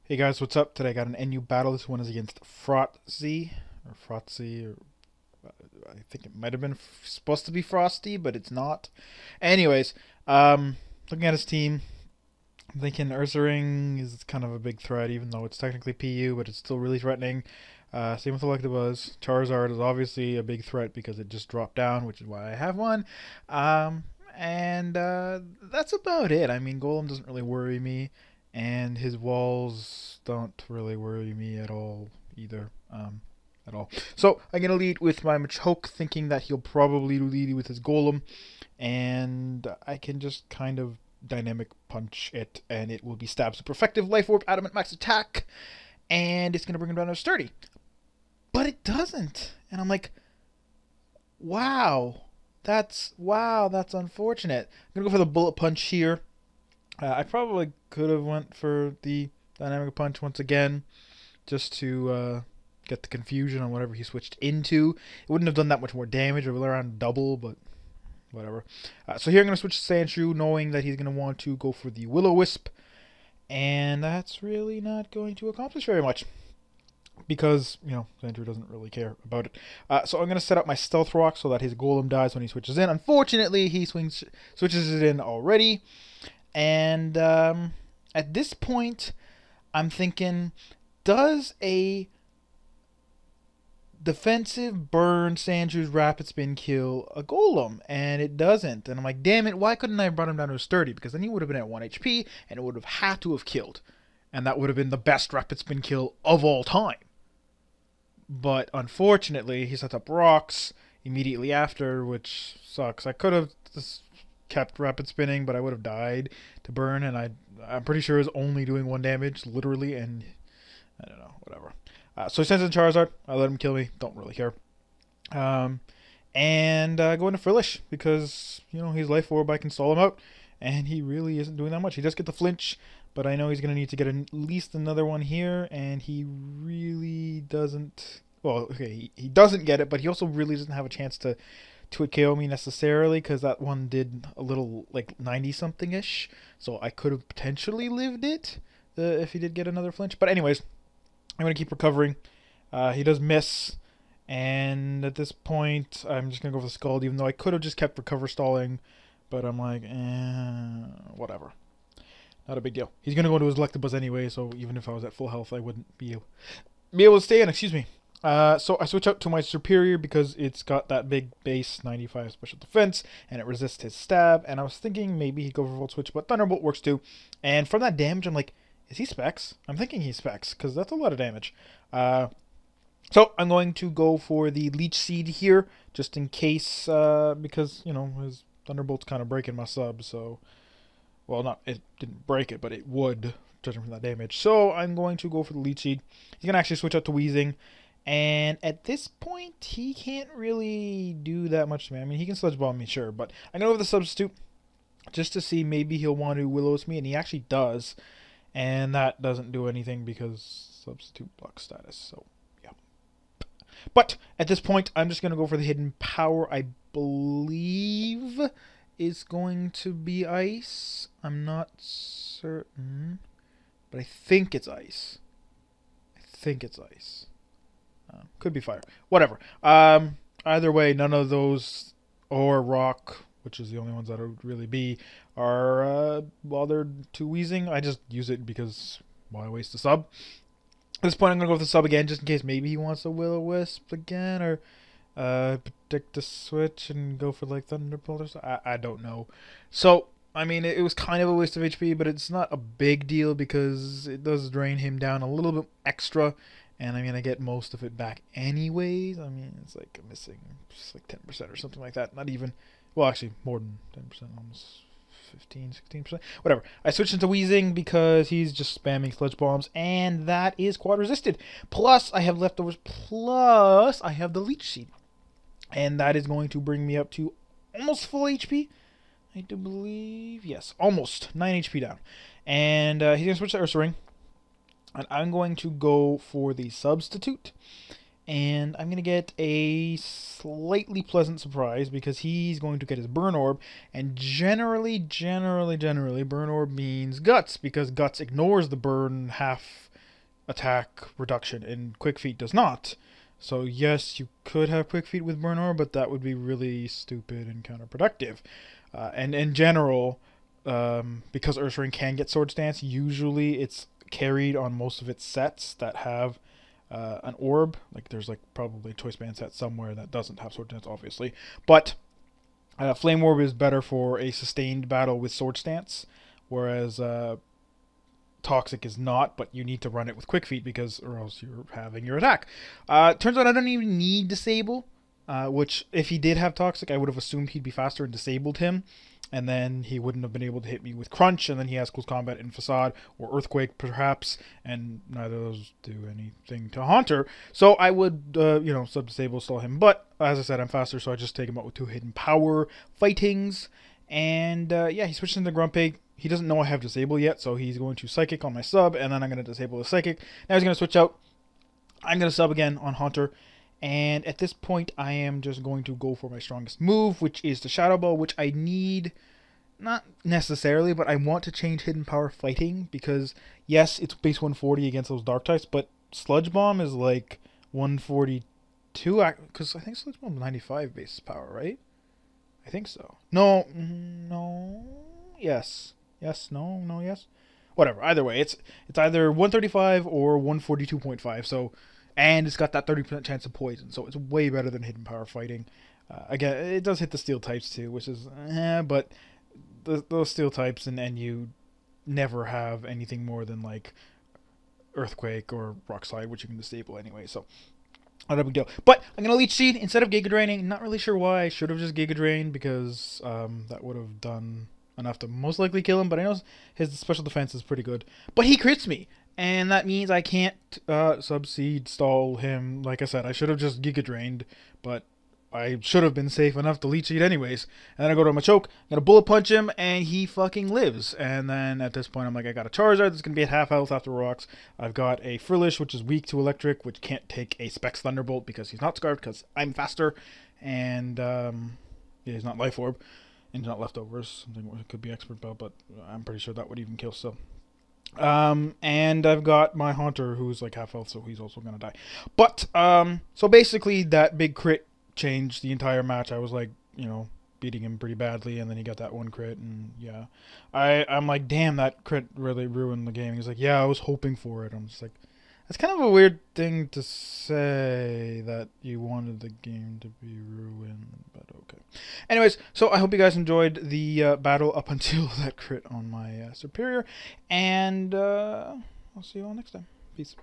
Hey guys, what's up? Today I got an NU battle. This one is against Frotse, or I think it might have been supposed to be Frosty, but it's not. Anyways, looking at his team, I'm thinking Ursaring is kind of a big threat, even though it's technically PU, but it's still really threatening. Same with Electabuzz. Charizard is obviously a big threat because it just dropped down, which is why I have one. And that's about it. I mean, Golem doesn't really worry me, and his walls don't really worry me at all either. At all. So I'm gonna lead with my Machoke, thinking that he'll probably lead with his Golem, and I can just kind of dynamic punch it, and it will be stab super effective. Life Orb, Adamant Max Attack, and it's gonna bring him down to 30. But it doesn't, and I'm like, wow, that's unfortunate. I'm gonna go for the Bullet Punch here. I probably could have went for the Dynamic Punch once again, just to get the confusion on whatever he switched into. It wouldn't have done that much more damage, or around double, but whatever. So here I'm going to switch to Sandshrew, knowing that he's going to want to go for the Will-O-Wisp, and that's really not going to accomplish very much, because, you know, Sandshrew doesn't really care about it. So I'm going to set up my Stealth Rock so that his Golem dies when he switches in. Unfortunately, he switches it in already, and at this point, I'm thinking, does a defensive burn Sandshrews rapid spin kill a Golem? And it doesn't. And I'm like, damn it, why couldn't I have brought him down to his 30? Because then he would have been at 1 HP, and it would have had to have killed. And that would have been the best rapid spin kill of all time. But unfortunately, he set up rocks immediately after, which sucks. I could have just kept rapid spinning, but I would have died to burn, and I'm pretty sure it was only doing 1 damage, literally, and I don't know, whatever. So he sends in Charizard. I let him kill me. Don't really care. And go into Frillish because, you know, he's Life Orb. I can stall him out. And he really isn't doing that much. He does get the flinch, but I know he's going to need to get at least another one here. And he really doesn't. Well, okay, he doesn't get it, but he also really doesn't have a chance to KO me necessarily, because that one did a little, like, 90-something-ish. So I could have potentially lived it if he did get another flinch. But anyways, I'm going to keep recovering. He does miss, and at this point, I'm just going to go for the Scald, even though I could have just kept recover stalling, but I'm like, whatever. Not a big deal. He's going to go into his Electabuzz anyway, so even if I was at full health, I wouldn't be able to stay in, excuse me. So I switch out to my Serperior because it's got that big base 95 special defense, and it resists his stab, and I was thinking maybe he'd go for Volt Switch, but Thunderbolt works too, and from that damage, I'm like, is he Specs? I'm thinking he's Specs, because that's a lot of damage. So I'm going to go for the Leech Seed here, just in case, because, you know, his Thunderbolt's kind of breaking my sub, so... Well, it didn't break it, but it would, judging from that damage. So I'm going to go for the Leech Seed. He's going to actually switch out to Weezing, and at this point, he can't really do that much to me. I mean, he can Sludge Bomb me, sure, but I'm going to go with the Substitute, just to see maybe he'll want to Will-O-Wisp me, and he actually does. And that doesn't do anything because substitute block status, so yeah. But at this point, I'm just going to go for the Hidden Power. I believe is going to be Ice. I'm not certain, but I think it's Ice. Could be Fire. Whatever. Either way, none of those, or Rock, which is the only ones that would really be, are bothered to Weezing. I just use it because why waste a sub? At this point, I'm going to go with the sub again, just in case maybe he wants a Will-O-Wisp again, or predict the switch and go for, like, Thunderbolt or something. I don't know. So, I mean, it was kind of a waste of HP, but it's not a big deal because it does drain him down a little bit extra, and I'm going to get most of it back anyways. I mean, it's like missing just like 10% or something like that. Not even... Well, actually, more than 10%, almost 15, 16%. Whatever. I switched into Weezing because he's just spamming Sludge Bombs, and that is quad resisted. Plus, I have leftovers. Plus, I have the Leech Seed. And that is going to bring me up to almost full HP. I do believe. Yes, almost. 9 HP down. And he's going to switch to Ursaring. And I'm going to go for the Substitute. And I'm going to get a slightly pleasant surprise because he's going to get his Burn Orb. And generally, Burn Orb means Guts because Guts ignores the burn half attack reduction, and Quick Feet does not. So yes, you could have Quick Feet with Burn Aura, but that would be really stupid and counterproductive. And in general, because Ursaring can get Sword Stance, usually it's carried on most of its sets that have an orb. Like there's like probably a Choice Band set somewhere that doesn't have Sword Stance, obviously. But Flame Orb is better for a sustained battle with Sword Stance, whereas Toxic is not, but you need to run it with Quick Feet because or else you're having your attack. Turns out I don't even need Disable, which if he did have Toxic, I would have assumed he'd be faster and disabled him, and then he wouldn't have been able to hit me with Crunch, and then he has Close Combat and Facade, or Earthquake perhaps, and neither of those do anything to Haunter, so I would, sub-disable stall him, but as I said, I'm faster, so I just take him out with 2 Hidden Power Fightings, and yeah, he switches into Grumpig. He doesn't know I have Disable yet, so he's going to Psychic on my sub, and then I'm going to disable the Psychic. Now he's going to switch out. I'm going to sub again on Haunter, and at this point, I am just going to go for my strongest move, which is the Shadow Ball, which I need, not necessarily, but I want to change Hidden Power Fighting, because yes, it's base 140 against those Dark types, but Sludge Bomb is like 142, because I think Sludge Bomb is 95 base power, right? I think so. No, yes. Yes, no, yes. Whatever. Either way, it's either 135 or 142.5. So, and it's got that 30% chance of poison. So it's way better than Hidden Power Fighting. Again, it does hit the Steel types too, which is but those Steel types and you never have anything more than like Earthquake or Rock Slide, which you can disable anyway. So not a big deal. But I'm gonna Leech Seed instead of Giga Draining. Not really sure why. I should have just Giga Drained because that would have done enough to most likely kill him, but I know his special defense is pretty good. But he crits me, and that means I can't sub-seed stall him. Like I said, I should have just Giga Drained, but I should have been safe enough to Leech Seed anyways. And then I go to my Choke, I'm gonna Bullet Punch him, and he fucking lives. And then at this point, I'm like, I got a Charizard that's gonna be at half health after rocks. I've got a Frillish, which is weak to Electric, which can't take a Specs Thunderbolt because he's not Scarfed, because I'm faster. And yeah, he's not Life Orb. And not Leftovers, something that could be Expert Bell, but I'm pretty sure that would even kill still. And I've got my Haunter, who's like half health, so he's also gonna die. But so basically that big crit changed the entire match. I was like, beating him pretty badly, and then he got that one crit, and yeah, I'm like, damn, that crit really ruined the game. He's like, yeah, I was hoping for it. I'm just like, that's kind of a weird thing to say, that you wanted the game to be ruined, but okay. Anyways, so I hope you guys enjoyed the battle up until that crit on my Serperior, and I'll see you all next time. Peace.